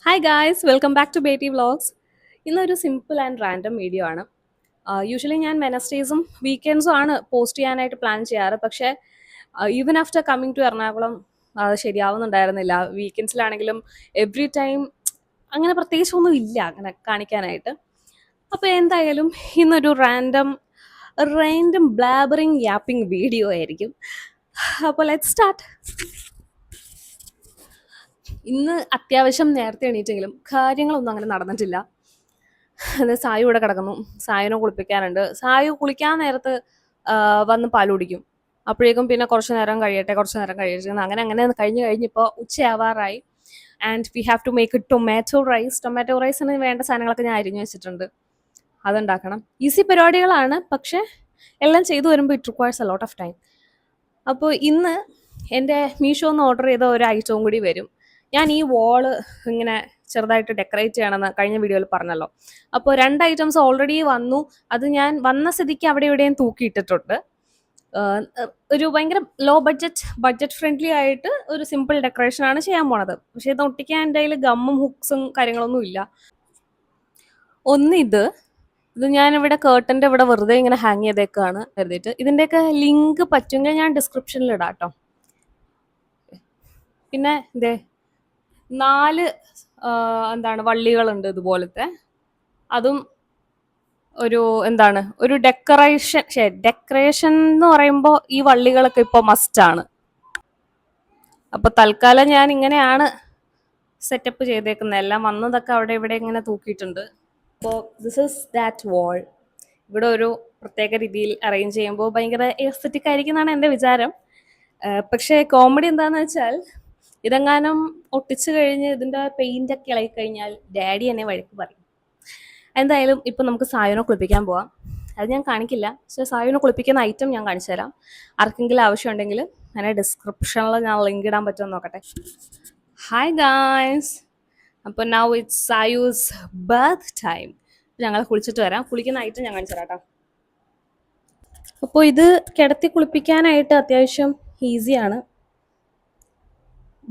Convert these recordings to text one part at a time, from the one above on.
Hi guys welcome back to Betty vlogs. ഇന്നൊരു simple and random video ആണ്. Usually ഞാൻ വെനസ്ഡേയ്സും വീക്കെൻഡ്സും ആണ് പോസ്റ്റ് ചെയ്യാനായിട്ട് പ്ലാൻ ചെയ്യാറ്. പക്ഷേ even after coming to Ernakulam അത് ശരിയാവുന്നുണ്ടായിരുന്നില്ല. വീക്കെൻഡ്സിലാണെങ്കിലും എവറി ടൈം അങ്ങനെ പ്രത്യേകിച്ചൊന്നും ഇല്ല അങ്ങനെ കാണിക്കാനായിട്ട്. അപ്പോൾ എന്തായാലും ഇന്നൊരു റാൻഡം റാൻഡം ബ്ലാബറിങ് യാപ്പിംഗ് വീഡിയോ ആയിരിക്കും. അപ്പോൾ ലെറ്റ്സ് സ്റ്റാർട്ട്. ഇന്ന് അത്യാവശ്യം നേരത്തെ എണീറ്റെങ്കിലും കാര്യങ്ങളൊന്നും അങ്ങനെ നടന്നിട്ടില്ല. അത് സായു ഇവിടെ കിടക്കുന്നു. സായുനെ കുളിപ്പിക്കാനുണ്ട്. സായു കുളിക്കാൻ നേരത്ത് വന്ന് പാൽ കുടിക്കും. അപ്പോഴേക്കും പിന്നെ കുറച്ച് നേരം കഴിയട്ടെ അങ്ങനെ അങ്ങനെ കഴിഞ്ഞിപ്പോൾ ഉച്ചയാവാറായി. And we have to make tomato rice. Tomato റൈസിന് വേണ്ട സാധനങ്ങളൊക്കെ ഞാൻ അരിഞ്ഞു വെച്ചിട്ടുണ്ട്. അതുണ്ടാക്കണം. ഈസി പരിപാടികളാണ്, പക്ഷേ എല്ലാം ചെയ്തു വരുമ്പോൾ it requires a lot of time. അപ്പോൾ ഇന്ന് എൻ്റെ മീഷോന്ന് ഓർഡർ ചെയ്ത ഒരു ഐറ്റവും കൂടി വരും. ഞാൻ ഈ വാള് ഇങ്ങനെ ചെറുതായിട്ട് ഡെക്കറേറ്റ് ചെയ്യണമെന്ന് കഴിഞ്ഞ വീഡിയോയിൽ പറഞ്ഞല്ലോ. അപ്പോൾ 2 ഐറ്റംസ് ഓൾറെഡി വന്നു. അത് ഞാൻ വന്ന സ്ഥിതിക്ക് അവിടെ ഇവിടെയും തൂക്കിയിട്ടിട്ടുണ്ട്. ഒരു ഭയങ്കര ലോ ബഡ്ജറ്റ് ഫ്രണ്ട്ലി ആയിട്ട് ഒരു സിമ്പിൾ ഡെക്കറേഷനാണ് ചെയ്യാൻ പോണത്. പക്ഷേ ഇത് ഒട്ടിക്കാൻ എൻ്റെ കയ്യിൽ ഗമ്മും ഹുക്സും കാര്യങ്ങളൊന്നും ഇല്ല. ഇത് ഞാനിവിടെ കേർട്ടൻ്റെ ഇവിടെ വെറുതെ ഇങ്ങനെ ഹാങ് ചെയ്തേക്കാണ് കരുതിയിട്ട്. ഇതിൻ്റെയൊക്കെ ലിങ്ക് പറ്റുമെങ്കിൽ ഞാൻ ഡിസ്ക്രിപ്ഷനിൽ ഇടാം കേട്ടോ. പിന്നെ ഇതേ 4 വള്ളികളുണ്ട് ഇതുപോലത്തെ. അതും ഒരു ഡെക്കറേഷൻ എന്ന് പറയുമ്പോൾ ഈ വള്ളികളൊക്കെ ഇപ്പോൾ മസ്റ്റാണ്. അപ്പോൾ തൽക്കാലം ഞാൻ ഇങ്ങനെയാണ് സെറ്റപ്പ് ചെയ്തേക്കുന്നത്. എല്ലാം വന്നതൊക്കെ അവിടെ ഇവിടെ ഇങ്ങനെ തൂക്കിയിട്ടുണ്ട്. അപ്പോൾ ദിസ് ഈസ് ദാറ്റ് വാൾ. ഇവിടെ ഒരു പ്രത്യേക രീതിയിൽ അറേഞ്ച് ചെയ്യുമ്പോൾ ഭയങ്കര എസ്തറ്റിക് ആയിരിക്കും എന്നാണ് എൻ്റെ വിചാരം. പക്ഷേ കോമഡി എന്താണെന്ന് വെച്ചാൽ, ഇതെങ്ങാനും ഒട്ടിച്ചു കഴിഞ്ഞ് ഇതിൻ്റെ പെയിൻ്റൊക്കെ ഇളകി കഴിഞ്ഞാൽ ഡാഡി എന്നെ വഴക്ക് പറയും. എന്തായാലും ഇപ്പം നമുക്ക് സായുനെ കുളിപ്പിക്കാൻ പോവാം. അത് ഞാൻ കാണിക്കില്ല, പക്ഷേ സായുനെ കുളിപ്പിക്കുന്ന ഐറ്റം ഞാൻ കാണിച്ചു തരാം. ആർക്കെങ്കിലും ആവശ്യമുണ്ടെങ്കിൽ ഞാൻ ഡിസ്ക്രിപ്ഷനിൽ ഞാൻ ലിങ്ക് ഇടാൻ പറ്റുമെന്ന് നോക്കട്ടെ. Hi guys. അപ്പോൾ നൗ ഇറ്റ്സ് സായൂസ് ബർത്ത് ടൈം. ഞങ്ങൾ കുളിച്ചിട്ട് വരാം. കുളിക്കുന്ന ഐറ്റം ഞാൻ കാണിച്ചു തരാം കേട്ടോ. അപ്പോൾ ഇത് കിടത്തി കുളിപ്പിക്കാനായിട്ട് അത്യാവശ്യം ഈസിയാണ്.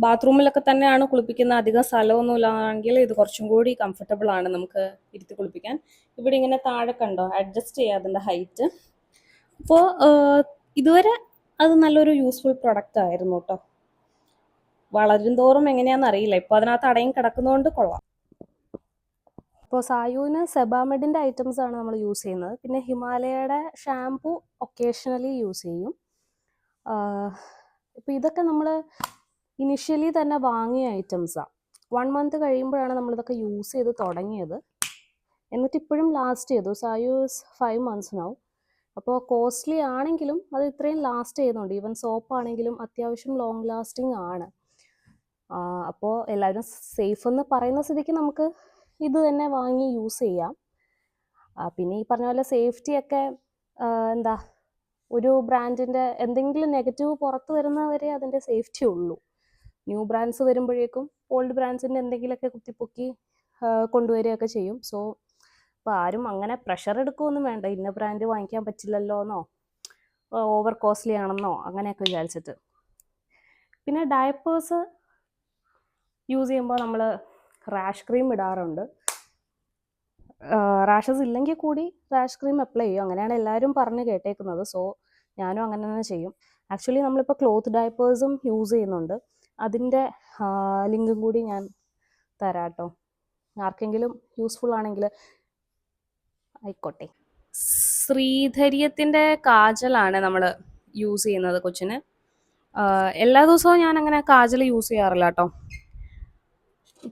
ബാത്റൂമിലൊക്കെ തന്നെയാണ് കുളിപ്പിക്കുന്നത്. അധികം സ്ഥലമൊന്നും ഇല്ലാണെങ്കിൽ ഇത് കുറച്ചും കൂടി കംഫർട്ടബിൾ ആണ് നമുക്ക് ഇരുത്തി കുളിപ്പിക്കാൻ. ഇവിടെ ഇങ്ങനെ താഴെ കണ്ടോ, അഡ്ജസ്റ്റ് ചെയ്യാം അതിൻ്റെ ഹൈറ്റ്. അപ്പോൾ ഇതുവരെ അത് നല്ലൊരു യൂസ്ഫുൾ പ്രൊഡക്റ്റ് ആയിരുന്നു കേട്ടോ. വളരും തോറും എങ്ങനെയാണെന്ന് അറിയില്ല. ഇപ്പോൾ അതിനകത്ത് അടയും കിടക്കുന്നതുകൊണ്ട് കൊള്ളാം. ഇപ്പോൾ സായുവിന് സെബാമെഡിൻ്റെ ഐറ്റംസ് ആണ് നമ്മൾ യൂസ് ചെയ്യുന്നത്. പിന്നെ ഹിമാലയയുടെ ഷാംപൂ ഒക്കേഷണലി യൂസ് ചെയ്യും. ഇപ്പോൾ ഇതൊക്കെ നമ്മൾ ഇനിഷ്യലി തന്നെ വാങ്ങിയ ഐറ്റംസാണ്. 1 മന്ത് കഴിയുമ്പോഴാണ് നമ്മളിതൊക്കെ യൂസ് ചെയ്ത് തുടങ്ങിയത്. എന്നിട്ട് ഇപ്പോഴും ലാസ്റ്റ് ചെയ്തു. സായൂസ് 5 months now. അപ്പോൾ കോസ്റ്റ്ലി ആണെങ്കിലും അത് ഇത്രയും ലാസ്റ്റ് ചെയ്യുന്നുണ്ട്. ഈവൻ സോപ്പ് ആണെങ്കിലും അത്യാവശ്യം ലോങ് ലാസ്റ്റിംഗ് ആണ്. അപ്പോൾ എല്ലാവരും സേഫ് എന്ന് പറയുന്ന സ്ഥിതിക്ക് നമുക്ക് ഇത് തന്നെ വാങ്ങി യൂസ് ചെയ്യാം. പിന്നെ ഈ പറഞ്ഞ പോലെ സേഫ്റ്റിയൊക്കെ ഒരു ബ്രാൻഡിൻ്റെ എന്തെങ്കിലും നെഗറ്റീവ് പുറത്ത് വരുന്നവരെ അതിൻ്റെ സേഫ്റ്റി ഉള്ളൂ. ന്യൂ ബ്രാൻഡ്സ് വരുമ്പോഴേക്കും ഓൾഡ് ബ്രാൻഡ്സിൻ്റെ എന്തെങ്കിലുമൊക്കെ കുത്തിപ്പൊക്കി കൊണ്ടുവരികയൊക്കെ ചെയ്യും. സോ അപ്പോൾ ആരും അങ്ങനെ പ്രഷർ എടുക്കുകയൊന്നും വേണ്ട, ഇന്ന ബ്രാൻഡ് വാങ്ങിക്കാൻ പറ്റില്ലല്ലോ എന്നോ ഓവർ കോസ്റ്റ്ലി ആണെന്നോ അങ്ങനെയൊക്കെ വിചാരിച്ചിട്ട്. പിന്നെ ഡയപ്പേഴ്സ് യൂസ് ചെയ്യുമ്പോൾ നമ്മൾ റാഷ് ക്രീം ഇടാറുണ്ട്. റാഷസ് ഇല്ലെങ്കിൽ കൂടി റാഷ് ക്രീം അപ്ലൈ ചെയ്യും. അങ്ങനെയാണ് എല്ലാവരും പറഞ്ഞ് കേട്ടേക്കുന്നത്. സോ ഞാനും അങ്ങനെ തന്നെ ചെയ്യും. ആക്ച്വലി നമ്മളിപ്പോൾ ക്ലോത്ത് ഡയപ്പേഴ്സും യൂസ് ചെയ്യുന്നുണ്ട്. അതിൻ്റെ ലിങ്കും കൂടി ഞാൻ തരാം കേട്ടോ. ആർക്കെങ്കിലും യൂസ്ഫുൾ ആണെങ്കിൽ ആയിക്കോട്ടെ. ശ്രീധര്യത്തിൻ്റെ കാജലാണ് നമ്മൾ യൂസ് ചെയ്യുന്നത് കൊച്ചിന്. എല്ലാ ദിവസവും ഞാൻ അങ്ങനെ കാജൽ യൂസ് ചെയ്യാറില്ല കേട്ടോ.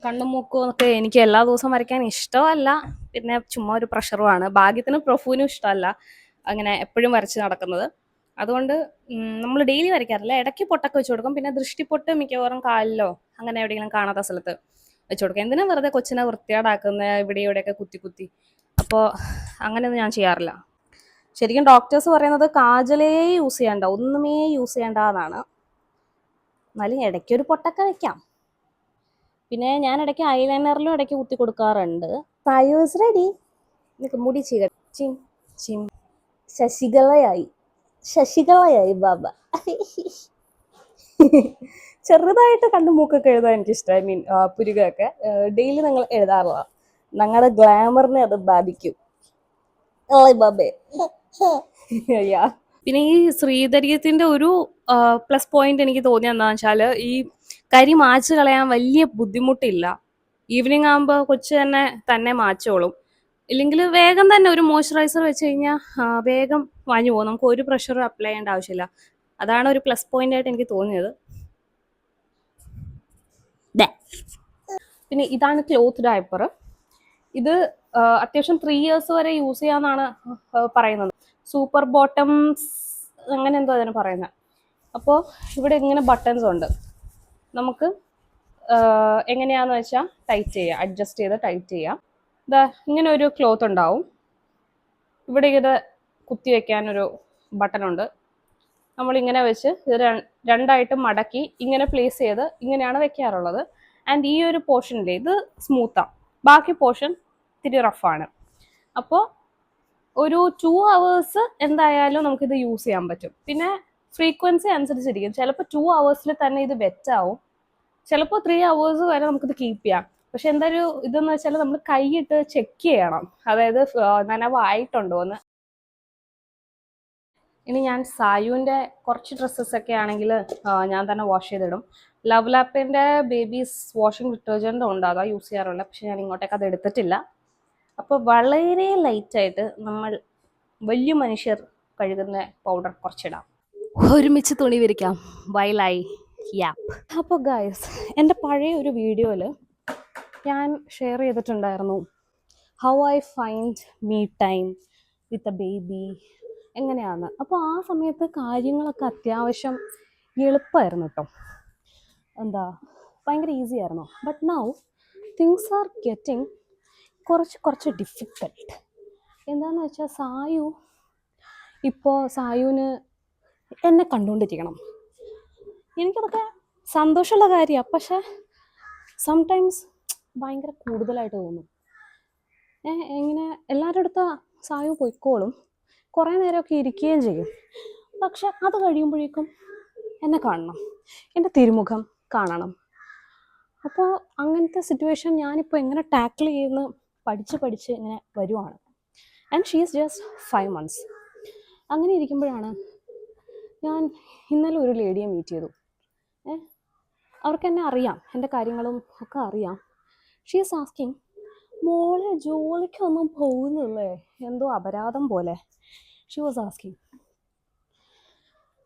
കണ്ണും മൂക്കും ഒക്കെ എനിക്ക് എല്ലാ ദിവസവും വരയ്ക്കാൻ ഇഷ്ടമല്ല. പിന്നെ ചുമ്മാ ഒരു പ്രഷറുമാണ്. ഭാഗ്യത്തിന് പ്രൊഫൂനും ഇഷ്ടമല്ല അങ്ങനെ എപ്പോഴും വരച്ച് നടക്കുന്നത്. അതുകൊണ്ട് നമ്മൾ ഡെയിലി വരയ്ക്കാറില്ല. ഇടയ്ക്ക് പൊട്ടൊക്കെ വെച്ച് കൊടുക്കും. പിന്നെ ദൃഷ്ടിപ്പൊട്ട് മിക്കവാറും കാലിലോ അങ്ങനെ എവിടെയെങ്കിലും കാണാത്ത സ്ഥലത്ത് വെച്ച് കൊടുക്കും. എന്തിനാ വെറുതെ കൊച്ചിനെ വൃത്തികേടാക്കുന്ന ഇവിടെ ഇവിടെയൊക്കെ കുത്തി. അപ്പോൾ അങ്ങനെയൊന്നും ഞാൻ ചെയ്യാറില്ല. ശരിക്കും ഡോക്ടേഴ്സ് പറയുന്നത് കാജലേ യൂസ് ചെയ്യണ്ട, ഒന്നുമേ യൂസ് ചെയ്യണ്ട എന്നാണ്. എന്നാലും ഇടയ്ക്കൊരു പൊട്ടൊക്കെ വെക്കാം. പിന്നെ ഞാൻ ഇടയ്ക്ക് ഐലൈനറിലും ഇടയ്ക്ക് കുത്തി കൊടുക്കാറുണ്ട്. Sayu is ready. നിനക്ക് മുടി ചിം ശശികലയായി ബാബ. ചെറുതായിട്ട് കണ്ണു മൂക്കൊക്കെ എഴുതാൻ എനിക്ക് ഇഷ്ടം. ഐ മീൻ പുരുകയൊക്കെ ഡെയിലി നിങ്ങൾ എഴുതാറില്ല. ഞങ്ങളുടെ ഗ്ലാമറിനെ അത് ബാധിക്കും. ബാബേ. പിന്നെ ഈ ശ്രീധര്യത്തിന്റെ ഒരു പ്ലസ് പോയിന്റ് എനിക്ക് തോന്നിയ എന്താണെന്ന് വെച്ചാല് ഈ കരി മാച്ച് കളയാൻ വലിയ ബുദ്ധിമുട്ടില്ല. ഈവനിങ് ആകുമ്പോൾ കൊച്ചു തന്നെ മാച്ചോളും. ഇല്ലെങ്കിൽ വേഗം തന്നെ ഒരു മോയ്സ്ചറൈസർ വെച്ച് കഴിഞ്ഞാൽ വേഗം വാഞ്ഞു പോകും. നമുക്ക് ഒരു പ്രഷറും അപ്ലൈ ചെയ്യേണ്ട ആവശ്യമില്ല. അതാണ് ഒരു പ്ലസ് പോയിന്റ് ആയിട്ട് എനിക്ക് തോന്നിയത്. പിന്നെ ഇതാണ് ക്ലോത്ത് ഡയപ്പർ. ഇത് അത്യാവശ്യം 3 years വരെ യൂസ് ചെയ്യാന്നാണ് പറയുന്നത്. സൂപ്പർ ബോട്ടംസ് അങ്ങനെ എന്തോ അതിന് പറയുന്നത്. അപ്പോൾ ഇവിടെ ഇങ്ങനെ ബട്ടൺസ് ഉണ്ട്. നമുക്ക് എങ്ങനെയാന്ന് വെച്ചാൽ ടൈറ്റ് ചെയ്യാം, അഡ്ജസ്റ്റ് ചെയ്ത് ടൈറ്റ് ചെയ്യാം. ഇതാ ഇങ്ങനെ ഒരു ക്ലോത്ത് ഉണ്ടാവും. ഇവിടെ ഇത് കുത്തി വെക്കാനൊരു ബട്ടണുണ്ട്. നമ്മളിങ്ങനെ വെച്ച് ഇത് രണ്ടായിട്ട് മടക്കി ഇങ്ങനെ പ്ലേസ് ചെയ്ത് ഇങ്ങനെയാണ് വെക്കാറുള്ളത്. ആൻഡ് ഈ ഒരു പോർഷനിൽ ഇത് സ്മൂത്താണ്, ബാക്കി പോർഷൻ ഇത്തിരി റഫാണ്. അപ്പോൾ ഒരു 2 hours എന്തായാലും നമുക്കിത് യൂസ് ചെയ്യാൻ പറ്റും. പിന്നെ ഫ്രീക്വൻസി അനുസരിച്ചിരിക്കും. ചിലപ്പോൾ 2 hours തന്നെ ഇത് വെറ്റാവും, ചിലപ്പോൾ 3 hours വരെ നമുക്കിത് കീപ്പ് ചെയ്യാം. പക്ഷെ എന്തായാലും ഇതെന്ന് വെച്ചാൽ നമ്മൾ കൈയിട്ട് ചെക്ക് ചെയ്യണം, അതായത് നനവായിട്ടുണ്ടോ എന്ന്. ഇനി ഞാൻ സായുവിൻ്റെ കുറച്ച് ഡ്രസ്സസ് ഒക്കെ ആണെങ്കിൽ ഞാൻ തന്നെ വാഷ് ചെയ്തിടും. ലവ് ലാപ്പിൻ്റെ ബേബീസ് വാഷിംഗ് ഡിറ്റർജൻ്റ് ഉണ്ട്, അതാ യൂസ് ചെയ്യാറുള്ളത്. പക്ഷെ ഞാൻ ഇങ്ങോട്ടേക്ക് അത് എടുത്തിട്ടില്ല. അപ്പോൾ വളരെ ലൈറ്റായിട്ട് നമ്മൾ വലിയ മനുഷ്യർ കഴുകുന്ന പൗഡർ കുറച്ചിടാം. ഒരുമിച്ച് തുണി വിരിക്കാം വൈലായി യാപ്പ്. അപ്പോൾ ഗൈസ്, എൻ്റെ പഴയ ഒരു വീഡിയോയിൽ ഞാൻ ഷെയർ ചെയ്തിട്ടുണ്ടായിരുന്നു how I find me time with a baby എങ്ങനെയാണ്. അപ്പോൾ ആ സമയത്ത് കാര്യങ്ങളൊക്കെ അത്യാവശ്യം എളുപ്പമായിരുന്നു കേട്ടോ, ഭയങ്കര ഈസി ആയിരുന്നു. But now things are getting കുറച്ച് ഡിഫിക്കൽട്ട്. എന്താണെന്ന് വെച്ചാൽ സായുവിന് എന്നെ കണ്ടുകൊണ്ടിരിക്കണം. എനിക്കതൊക്കെ സന്തോഷമുള്ള കാര്യമാണ്, പക്ഷെ സംടൈംസ് ഭയങ്കര കൂടുതലായിട്ട് തോന്നും. ഇങ്ങനെ എല്ലാവരുടെ അടുത്ത് സായു പൊയ്ക്കോളും, കുറേ നേരമൊക്കെ ഇരിക്കുകയും ചെയ്യും. പക്ഷെ അത് കഴിയുമ്പോഴേക്കും എന്നെ കാണണം, എൻ്റെ തിരുമുഖം കാണണം. അപ്പോൾ അങ്ങനത്തെ സിറ്റുവേഷൻ ഞാനിപ്പോൾ എങ്ങനെ ടാക്കിൾ ചെയ്യുന്ന പഠിച്ച് ഇങ്ങനെ വരുവാണ്. And she is just 5 months. അങ്ങനെ ഇരിക്കുമ്പോഴാണ് ഞാൻ ഇന്നലെ ഒരു ലേഡിയെ മീറ്റ് ചെയ്തു. അവർക്ക് എന്നെ അറിയാം, എൻ്റെ കാര്യങ്ങളും ഒക്കെ അറിയാം. ഷീ ഈസ് ആസ്കിങ്, മോളെ ജോലിക്കൊന്നും പോകുന്നില്ലേ, എന്തോ അപരാധം പോലെ ഷീ വാസ് ആസ്കിങ്.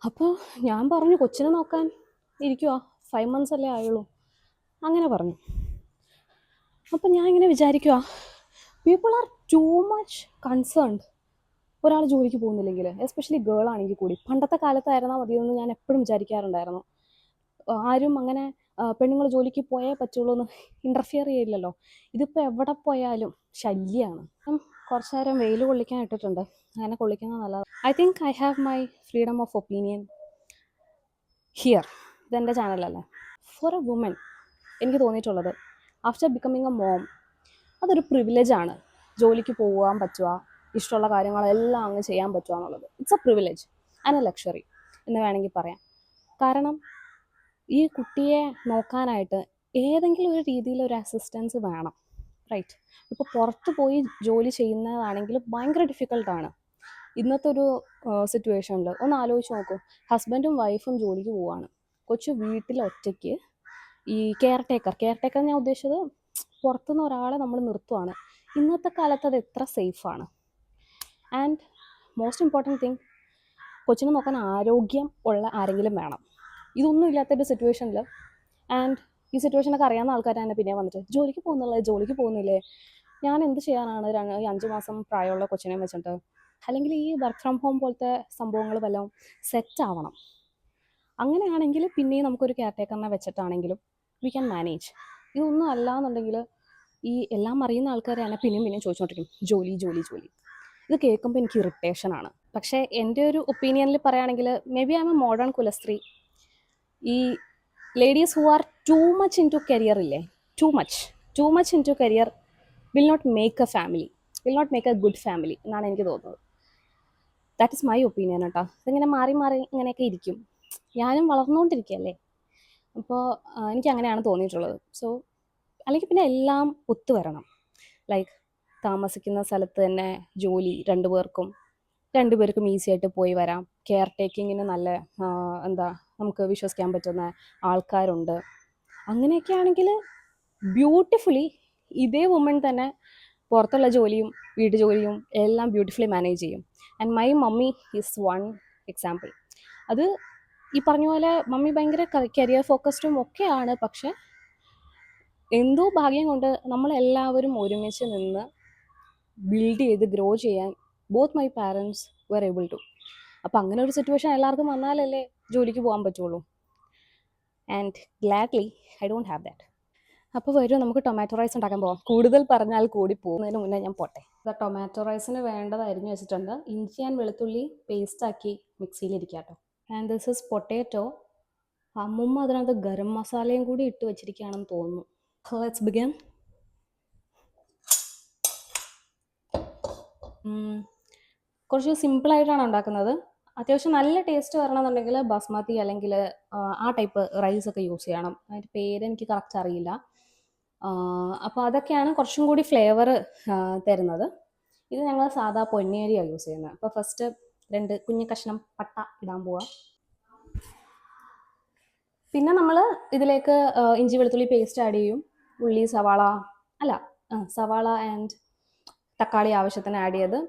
അപ്പോൾ ഞാൻ പറഞ്ഞു, കൊച്ചിനെ നോക്കാൻ ഇരിക്കുക, 5 months അല്ലേ ആയുള്ളൂ, അങ്ങനെ പറഞ്ഞു. അപ്പം ഞാൻ ഇങ്ങനെ വിചാരിക്കുക, people are too much concerned ഒരാൾ ജോലിക്ക് പോകുന്നില്ലെങ്കിൽ, എസ്പെഷ്യലി ഗേൾ ആണെങ്കിൽ കൂടി. പണ്ടത്തെ കാലത്തായിരുന്നാൽ മതിയെന്ന് ഞാൻ എപ്പോഴും വിചാരിക്കാറുണ്ടായിരുന്നു. ആരും അങ്ങനെ പെണ്ണുങ്ങൾ ജോലിക്ക് പോയേ പറ്റുള്ളൂ എന്ന് ഇൻ്റർഫിയർ ചെയ്യില്ലല്ലോ. ഇതിപ്പോൾ എവിടെ പോയാലും ശല്യമാണ്. കുറച്ച് നേരം വെയിൽ കൊള്ളിക്കാൻ ഇട്ടിട്ടുണ്ട്, അങ്ങനെ കൊള്ളിക്കുന്നത് നല്ലത്. I think I have my freedom of opinion here. ഇതെൻ്റെ ചാനലല്ലേ. ഫോർ എ വുമൻ എനിക്ക് തോന്നിയിട്ടുള്ളത്, ആഫ്റ്റർ ബിക്കമിങ് എ മോം, അതൊരു പ്രിവിലേജാണ്. ജോലിക്ക് പോകാൻ പറ്റുക, ഇഷ്ടമുള്ള കാര്യങ്ങളെല്ലാം അങ്ങ് ചെയ്യാൻ പറ്റുക എന്നുള്ളത്. It's A privilege and A luxury എന്ന് വേണമെങ്കിൽ പറയാം. കാരണം ഈ കുട്ടിയെ നോക്കാനായിട്ട് ഏതെങ്കിലും ഒരു രീതിയിൽ ഒരു അസിസ്റ്റൻസ് വേണം, റൈറ്റ്? ഇപ്പോൾ പുറത്ത് പോയി ജോലി ചെയ്യുന്നതാണെങ്കിൽ ഭയങ്കര ഡിഫിക്കൽട്ടാണ് ഇന്നത്തെ ഒരു സിറ്റുവേഷനിൽ. ഒന്ന് ആലോചിച്ച് നോക്കൂ, ഹസ്ബൻഡും വൈഫും ജോലിക്ക് പോവാണ്, കൊച്ചു വീട്ടിൽ ഒറ്റയ്ക്ക്. ഈ കെയർ ടേക്കർ ഞാൻ ഉദ്ദേശിച്ചത് പുറത്തുനിന്ന് ഒരാളെ നമ്മൾ നിർത്തുവാണ്. ഇന്നത്തെ കാലത്ത് അത് എത്ര സേഫാണ്. ആൻഡ് മോസ്റ്റ് ഇമ്പോർട്ടൻറ്റ് തിങ്, കൊച്ചിനെ നോക്കാൻ ആരോഗ്യം ഉള്ള ആരെങ്കിലും വേണം. ഇതൊന്നും ഇല്ലാത്തൊരു സിറ്റുവേഷനിൽ, ആൻഡ് ഈ സിറ്റുവേഷനൊക്കെ അറിയാവുന്ന ആൾക്കാർ തന്നെ പിന്നെ വന്നിട്ട് ജോലിക്ക് പോകുന്നില്ലേ, ഞാൻ എന്ത് ചെയ്യാനാണ് 5 മാസം പ്രായമുള്ള കൊച്ചിനെ വെച്ചിട്ട്. അല്ലെങ്കിൽ ഈ വർക്ക് ഫ്രം ഹോം പോലത്തെ സംഭവങ്ങൾ വല്ലതും സെറ്റ് ആവണം. അങ്ങനെയാണെങ്കിൽ പിന്നെയും നമുക്കൊരു കെയർ ടേക്കറിനെ വെച്ചിട്ടാണെങ്കിലും വി ക്യാൻ മാനേജ്. ഇതൊന്നും അല്ല എന്നുണ്ടെങ്കിൽ ഈ എല്ലാം അറിയുന്ന ആൾക്കാരെ തന്നെ പിന്നെയും ചോദിച്ചുകൊണ്ടിരിക്കും ജോലി. ഇത് കേൾക്കുമ്പോൾ എനിക്ക് ഇറിറ്റേഷനാണ്. പക്ഷേ എൻ്റെ ഒരു ഒപ്പീനിയനിൽ പറയുകയാണെങ്കിൽ may be I am a modern കുലസ്ത്രീ. ഈ ladies who are too much into career ഇല്ലേ, too much into career will not make a good family എന്നാണ് എനിക്ക് തോന്നുന്നത്. ദാറ്റ് ഇസ് മൈ ഒപ്പീനിയൻ കേട്ടോ. ഇതിങ്ങനെ മാറി ഇങ്ങനെയൊക്കെ ഇരിക്കും. ഞാനും വളർന്നുകൊണ്ടിരിക്കുകയല്ലേ, അപ്പോൾ എനിക്ക് അങ്ങനെയാണ് തോന്നിയിട്ടുള്ളത്. സോ അല്ലെങ്കിൽ പിന്നെ എല്ലാം ഒത്തുവരണം. ലൈക്ക് താമസിക്കുന്ന സ്ഥലത്ത് തന്നെ ജോലി രണ്ടുപേർക്കും ഈസി ആയിട്ട് പോയി വരാം. കെയർ ടേക്കിങ്ങിന് നല്ല എന്താ നമുക്ക് വിശ്വസിക്കാൻ പറ്റുന്ന ആൾക്കാരുണ്ട്. അങ്ങനെയൊക്കെ ആണെങ്കിൽ ബ്യൂട്ടിഫുള്ളി ഇതേ വുമൺ തന്നെ പുറത്തുള്ള ജോലിയും വീട്ടുജോലിയും എല്ലാം ബ്യൂട്ടിഫുള്ളി മാനേജ് ചെയ്യും. And my mummy is one example. അത് ഈ പറഞ്ഞ പോലെ മമ്മി ഭയങ്കര കരിയർ ഫോക്കസ്ഡും ഒക്കെയാണ്. പക്ഷെ എന്തോ ഭാഗ്യം കൊണ്ട് നമ്മളെല്ലാവരും ഒരുമിച്ച് നിന്ന് ബിൽഡ് ചെയ്ത് ഗ്രോ ചെയ്യാൻ both my parents were able to. അപ്പം അങ്ങനെ ഒരു സിറ്റുവേഷൻ എല്ലാവർക്കും വന്നാലല്ലേ ജോലിക്ക് പോകാൻ പറ്റുള്ളൂ. And gladly I don't have that. അപ്പോൾ വരും, നമുക്ക് ടൊമാറ്റോ റൈസ് ഉണ്ടാക്കാൻ പോകാം. കൂടുതൽ പറഞ്ഞാൽ കൂടി പോകുന്നതിന് മുന്നേ ഞാൻ പോട്ടെ. ടൊമാറ്റോ റൈസിന് വേണ്ടത് അരിഞ്ഞു വെച്ചിട്ടുണ്ട്. ഇഞ്ചി ആൻഡ് വെളുത്തുള്ളി പേസ്റ്റാക്കി മിക്സിയിലിരിക്കുക കേട്ടോ. And this is potato. അമ്മുമ്മ അതിനകത്ത് ഗരം മസാലയും കൂടി ഇട്ട് വെച്ചിരിക്കുകയാണെന്ന് തോന്നുന്നു. Let's begin. കുറച്ച് സിമ്പിളായിട്ടാണ് ഉണ്ടാക്കുന്നത്. അത്യാവശ്യം നല്ല ടേസ്റ്റ് വരണമെന്നുണ്ടെങ്കിൽ ബസ്മതി അല്ലെങ്കിൽ ആ ടൈപ്പ് റൈസൊക്കെ യൂസ് ചെയ്യണം. അതിൻ്റെ പേരെനിക്ക് കറക്റ്റ് അറിയില്ല. അപ്പോൾ അതൊക്കെയാണ് കുറച്ചും കൂടി ഫ്ലേവർ തരുന്നത്. ഇത് ഞങ്ങൾ സാധാ പൊന്നിയരിയാണ് യൂസ് ചെയ്യുന്നത്. അപ്പോൾ ഫസ്റ്റ് 2 കുഞ്ഞു കഷ്ണം പട്ട ഇടാൻ പോവാം. പിന്നെ നമ്മൾ ഇതിലേക്ക് ഇഞ്ചി വെളുത്തുള്ളി പേസ്റ്റ് ആഡ് ചെയ്യും. ഉള്ളി, സവാള ആൻഡ് തക്കാളി ആവശ്യത്തിന് ആഡ് ചെയ്ത്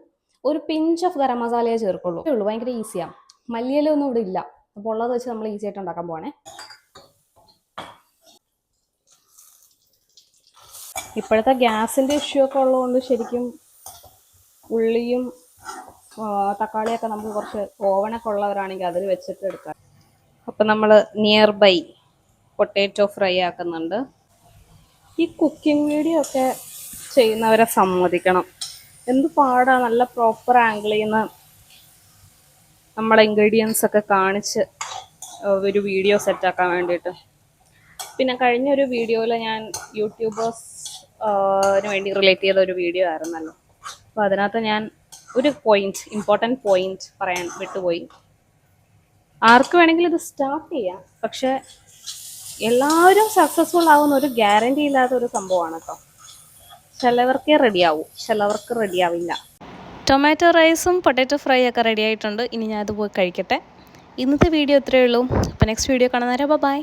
ഒരു പിഞ്ച് ഓഫ് ഗരം മസാലയെ ചേർക്കുള്ളൂ. ഭയങ്കര ഈസിയാണ്. മല്ലിയില ഒന്നും ഇവിടെ ഇല്ല. അപ്പോൾ ഉള്ളത് വെച്ച് നമ്മൾ ഈസി ആയിട്ട് ഉണ്ടാക്കാൻ പോവാണേ. ഇപ്പോഴത്തെ ഗ്യാസിൻ്റെ ഇഷ്യൂ ഒക്കെ ഉള്ളതുകൊണ്ട് ശരിക്കും ഉള്ളിയും തക്കാളിയൊക്കെ നമുക്ക് കുറച്ച് ഓവനൊക്കെ ഉള്ളവരാണെങ്കിൽ അതിൽ വെച്ചിട്ട് എടുക്കാം. അപ്പം നമ്മൾ നിയർ ബൈ പൊട്ടാറ്റോ ഫ്രൈ ആക്കുന്നുണ്ട്. ഈ കുക്കിംഗ് വീഡിയോ ഒക്കെ ചെയ്യുന്നവരെ സമ്മതിക്കണം. എന്ത് പാടാ നല്ല പ്രോപ്പർ ആംഗിളിൽ നിന്ന് നമ്മളെ ഇൻഗ്രീഡിയൻസ് ഒക്കെ കാണിച്ച് ഒരു വീഡിയോ സെറ്റാക്കാൻ വേണ്ടിയിട്ട്. പിന്നെ കഴിഞ്ഞൊരു വീഡിയോയിൽ ഞാൻ യൂട്യൂബേഴ്സിന് വേണ്ടി റിലേറ്റ് ചെയ്ത ഒരു വീഡിയോ ആയിരുന്നല്ലോ. അപ്പോൾ അതിനകത്ത് ഞാൻ ഒരു ഇമ്പോർട്ടൻറ്റ് പോയിന്റ് പറയാൻ വിട്ടുപോയി. ആർക്ക് വേണമെങ്കിലും ഇത് സ്റ്റാർട്ട് ചെയ്യാം, പക്ഷെ എല്ലാവരും സക്സസ്ഫുൾ ആവുന്ന ഒരു ഗ്യാരണ്ടി ഇല്ലാത്ത ഒരു സംഭവമാണ് കേട്ടോ. ചിലവർക്കേ റെഡിയാവും, ചിലവർക്ക് റെഡിയാവില്ല. ടൊമാറ്റോ റൈസും പൊട്ടാറ്റോ ഫ്രൈ ഒക്കെ റെഡി ആയിട്ടുണ്ട്. ഇനി ഞാൻ അത് പോയി കഴിക്കട്ടെ. ഇന്നത്തെ വീഡിയോ ഇത്രയേ ഉള്ളൂ. അപ്പോൾ നെക്സ്റ്റ് വീഡിയോ കാണുന്നവരെ ബൈ.